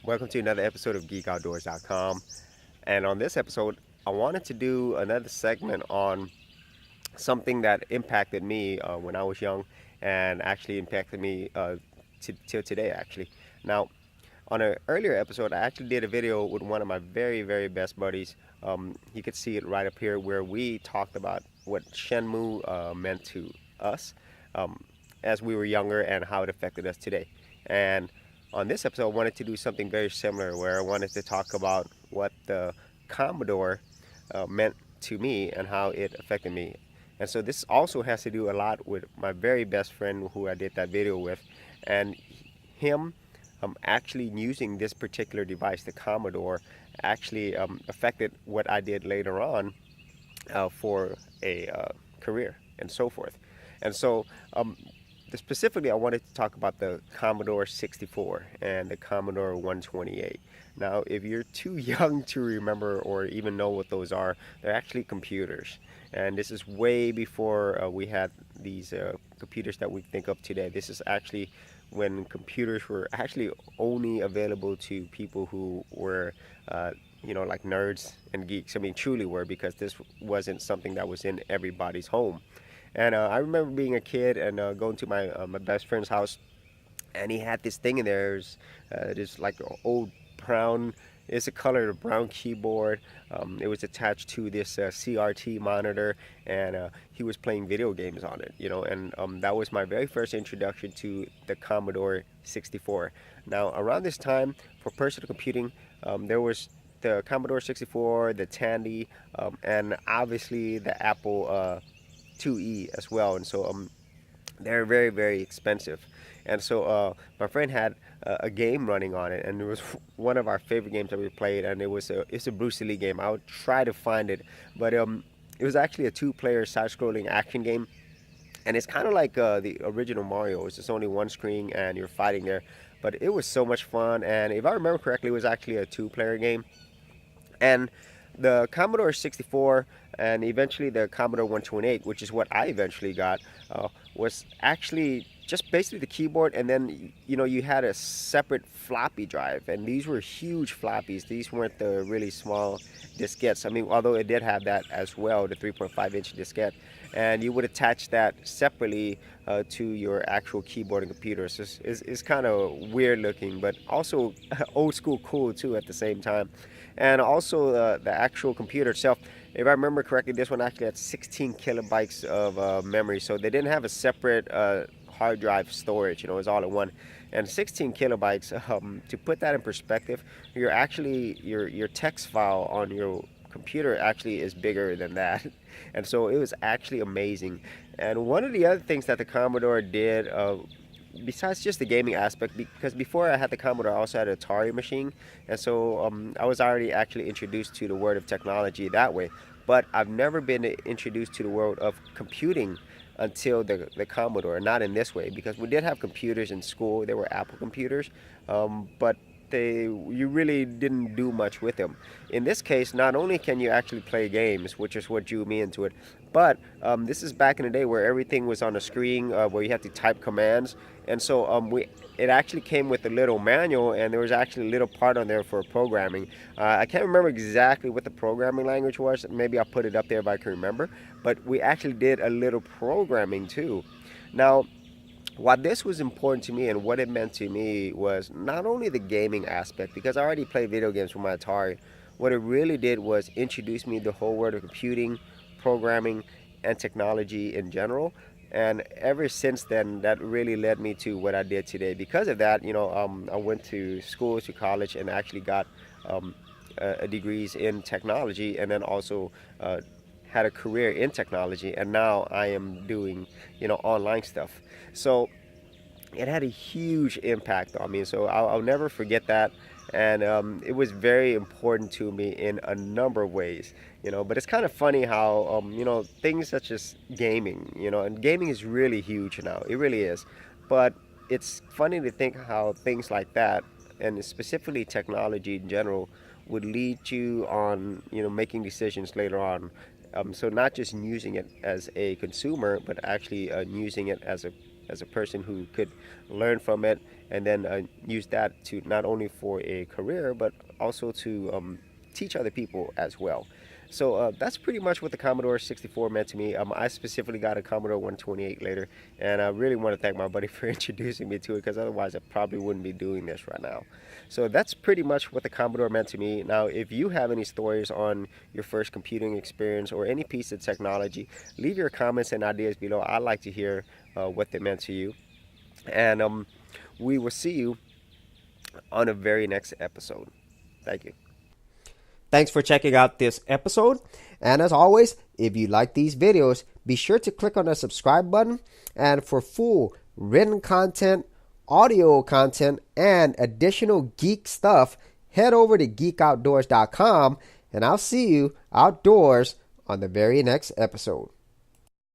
Welcome to another episode of GeekOutdoors.com. And on this episode, I wanted to do another segment on something that impacted me when I was young and actually impacted me till today, actually. Now, on an earlier episode, I actually did a video with one of my very, very best buddies. You could see it right up here where we talked about what Shenmue meant to us um, as we were younger and how it affected us today. And on this episode, I wanted to do something very similar where I wanted to talk about what the Commodore meant to me and how it affected me. And so this also has to do a lot with my very best friend who I did that video with, and him actually using this particular device, the Commodore, actually affected what I did later on for a career and so forth. And so specifically, I wanted to talk about the Commodore 64 and the Commodore 128. Now, if you're too young to remember or even know what those are, they're actually computers. And this is way before we had these computers that we think of today. This is actually when computers were actually only available to people who were, like nerds and geeks. I mean, truly were, because this wasn't something that was in everybody's home. And I remember being a kid and going to my best friend's house, and he had this thing in there. It was this like old brown. It's a color of brown keyboard. It was attached to this CRT monitor, and he was playing video games on it. And that was my very first introduction to the Commodore 64. Now, around this time, for personal computing, there was the Commodore 64, the Tandy, and obviously the Apple 2E as well. And so they're very, very expensive. And so my friend had a game running on it, and it was one of our favorite games that we played, and it's a Bruce Lee game. I would try to find it, but it was actually a two-player side-scrolling action game, and it's kind of like the original Mario. It's just only one screen, and you're fighting there. But it was so much fun, and if I remember correctly, it was actually a two-player game. And the Commodore 64 and eventually the Commodore 128, which is what I eventually got, was actually just basically the keyboard, and then you had a separate floppy drive, and these were huge floppies. These weren't the really small diskettes. I mean, although it did have that as well, the 3.5-inch diskette, and you would attach that separately to your actual keyboard and computer. So it's kind of weird looking, but also old school cool too at the same time. And also the actual computer itself, if I remember correctly, this one actually had 16 kilobytes of memory, so they didn't have a separate hard drive storage. It was all in one. And 16 kilobytes, to put that in perspective, your text file on your computer actually is bigger than that. And so it was actually amazing. And one of the other things that the Commodore did, besides just the gaming aspect, because before I had the Commodore, I also had an Atari machine, and so I was already actually introduced to the world of technology that way. But I've never been introduced to the world of computing until the Commodore, not in this way, because we did have computers in school. They were Apple computers, but you really didn't do much with them. In this case, not only can you actually play games, which is what drew me into it, but this is back in the day where everything was on a screen, where you had to type commands, and so it actually came with a little manual, and there was actually a little part on there for programming. I can't remember exactly what the programming language was. Maybe I'll put it up there if I can remember. But we actually did a little programming too. Now, what this was important to me and what it meant to me was not only the gaming aspect, because I already played video games from my Atari. What it really did was introduce me to the whole world of computing, programming, and technology in general. And ever since then, that really led me to what I did today. Because of that, I went to school, to college, and actually got degrees in technology, and then also had a career in technology, and now I am doing online stuff. So it had a huge impact on me. So I'll never forget that, and it was very important to me in a number of ways. But it's kind of funny how things such as gaming, and gaming is really huge now. It really is. But it's funny to think how things like that, and specifically technology in general, would lead you on making decisions later on. So not just using it as a consumer, but actually using it as a person who could learn from it and then use that to not only for a career, but also to teach other people as well. So that's pretty much what the Commodore 64 meant to me. I specifically got a Commodore 128 later, and I really want to thank my buddy for introducing me to it, because otherwise I probably wouldn't be doing this right now. So that's pretty much what the Commodore meant to me. Now, if you have any stories on your first computing experience or any piece of technology, leave your comments and ideas below. I'd like to hear what they meant to you. And we will see you on the very next episode. Thank you. Thanks for checking out this episode. And as always, if you like these videos, be sure to click on the subscribe button. And for full written content, audio content, and additional geek stuff, head over to geekoutdoors.com, and I'll see you outdoors on the very next episode.